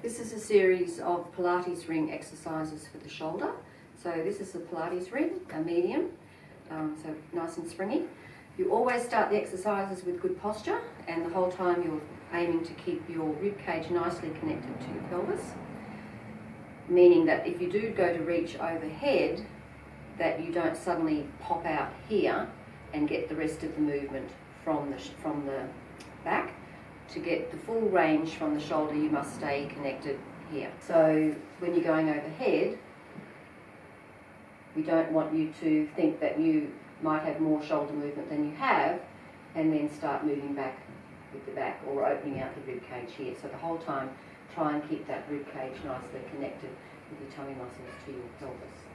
This is a series of Pilates ring exercises for the shoulder. So this is the Pilates ring, a medium, so nice and springy. You always start the exercises with good posture, and the whole time you're aiming to keep your rib cage nicely connected to your pelvis. Meaning that if you do go to reach overhead, that you don't suddenly pop out here and get the rest of the movement from the back. To get the full range from the shoulder, you must stay connected here. So when you're going overhead, we don't want you to think that you might have more shoulder movement than you have, and then start moving back with the back or opening out the rib cage here. So the whole time, try and keep that rib cage nicely connected with your tummy muscles to your pelvis.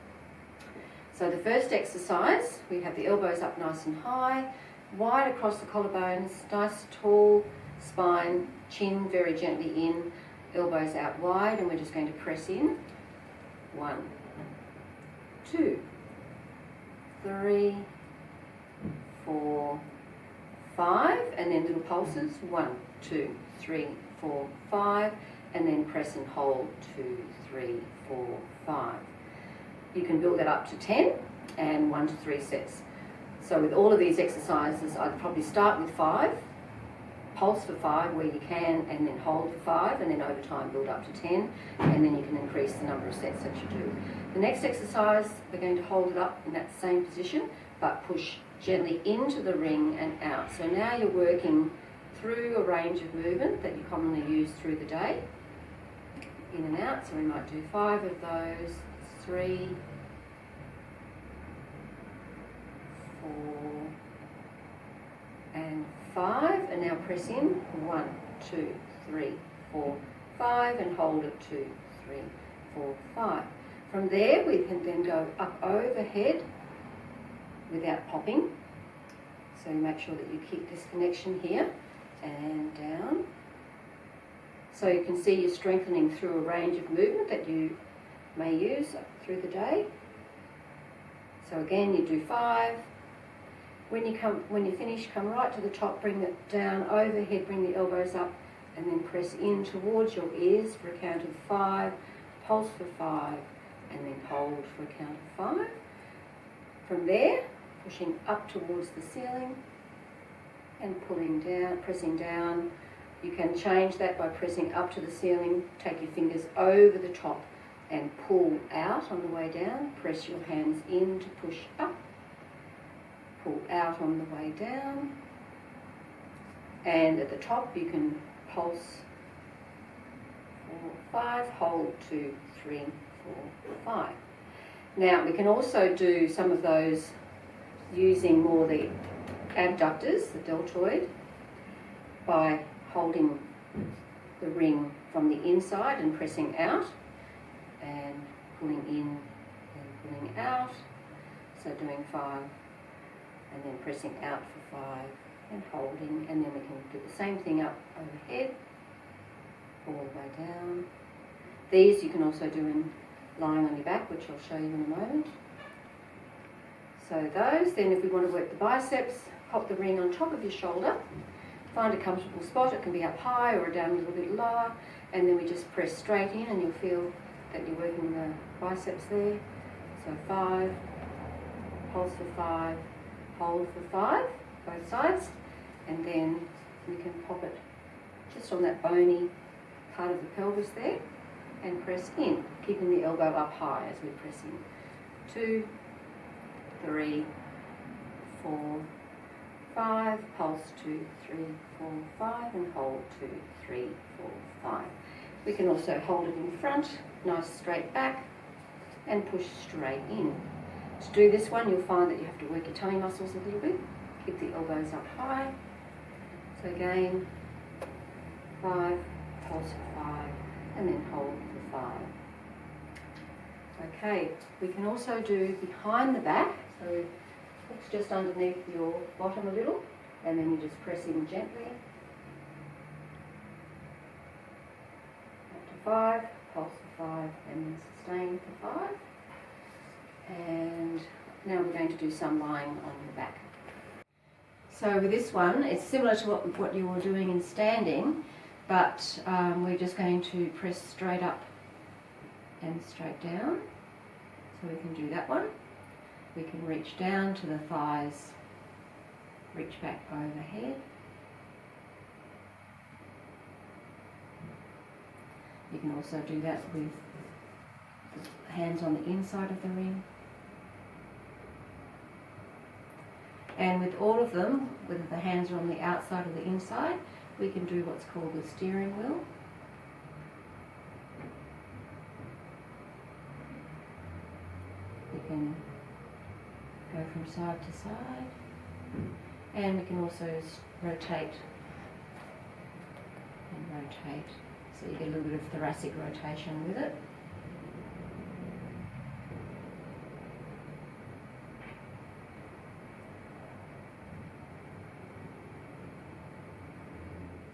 So the first exercise, we have the elbows up nice and high, wide across the collarbones, nice tall spine, chin very gently in, elbows out wide, and we're just going to press in. 1, 2, 3, 4, 5, and then little pulses. 1, 2, 3, 4, 5, and then press and hold. 2, 3, 4, 5. You can build that up to 10 and 1 to 3 sets. So with all of these exercises, I'd probably start with 5, pulse for 5 where you can, and then hold for 5, and then over time build up to 10, and then you can increase the number of sets that you do. The next exercise, we're going to hold it up in that same position, but push gently into the ring and out. So now you're working through a range of movement that you commonly use through the day, in and out. So we might do 5 of those, 3, 4, and 5, and now press in. 1, 2, 3, 4, 5, and hold it. 2, 3, 4, 5. From there we can then go up overhead without popping. So you make sure that you keep this connection here, and down. So you can see you're strengthening through a range of movement that you may use through the day. So again, you do 5. When you finish, come right to the top, bring it down overhead, bring the elbows up, and then press in towards your ears for a count of 5, pulse for 5, and then hold for a count of 5. From there, pushing up towards the ceiling and pulling down, pressing down. You can change that by pressing up to the ceiling, take your fingers over the top and pull out on the way down. Press your hands in to push up. Pull out on the way down, and at the top you can pulse 4, 5, hold 2, 3, 4, 5. Now we can also do some of those using more the abductors, the deltoid, by holding the ring from the inside and pressing out and pulling in and pulling out. So doing 5. And then pressing out for 5 and holding, and then we can do the same thing up overhead, all the way down. These you can also do in lying on your back, which I'll show you in a moment. So those, then if we want to work the biceps, pop the ring on top of your shoulder, find a comfortable spot. It can be up high or down a little bit lower, and then we just press straight in, and you'll feel that you're working the biceps there. So 5, pulse for 5, hold for 5, both sides, and then we can pop it just on that bony part of the pelvis there and press in, keeping the elbow up high as we press in. 2, 3, 4, 5, pulse 2, 3, 4, 5, and hold 2, 3, 4, 5. We can also hold it in front, nice straight back, and push straight in. To do this one, you'll find that you have to work your tummy muscles a little bit. Keep the elbows up high. So again, 5, pulse for 5, and then hold for 5. Okay, we can also do behind the back. So it's just underneath your bottom a little, and then you just press in gently. Up to 5, pulse for 5, and then sustain for 5. And now we're going to do some lying on the back. So with this one, it's similar to what you were doing in standing, but we're just going to press straight up and straight down. So we can do that one. We can reach down to the thighs, reach back overhead. You can also do that with the hands on the inside of the ring. And with all of them, whether the hands are on the outside or the inside, we can do what's called the steering wheel. We can go from side to side, and we can also rotate and rotate, so you get a little bit of thoracic rotation with it.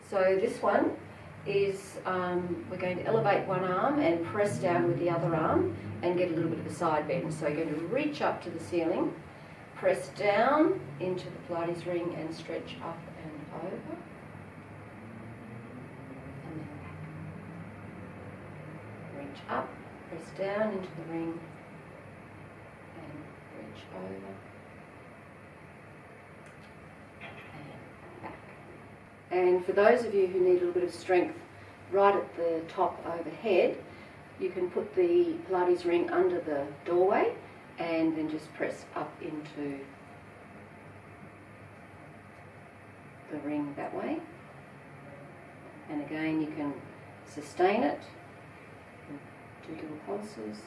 So this one is, we're going to elevate one arm and press down with the other arm and get a little bit of a side bend. So you're going to reach up to the ceiling, press down into the Pilates ring and stretch up and over. And then back. Reach up, press down into the ring and reach over. And for those of you who need a little bit of strength right at the top overhead, you can put the Pilates ring under the doorway and then just press up into the ring that way. And again, you can sustain it, do little pulses.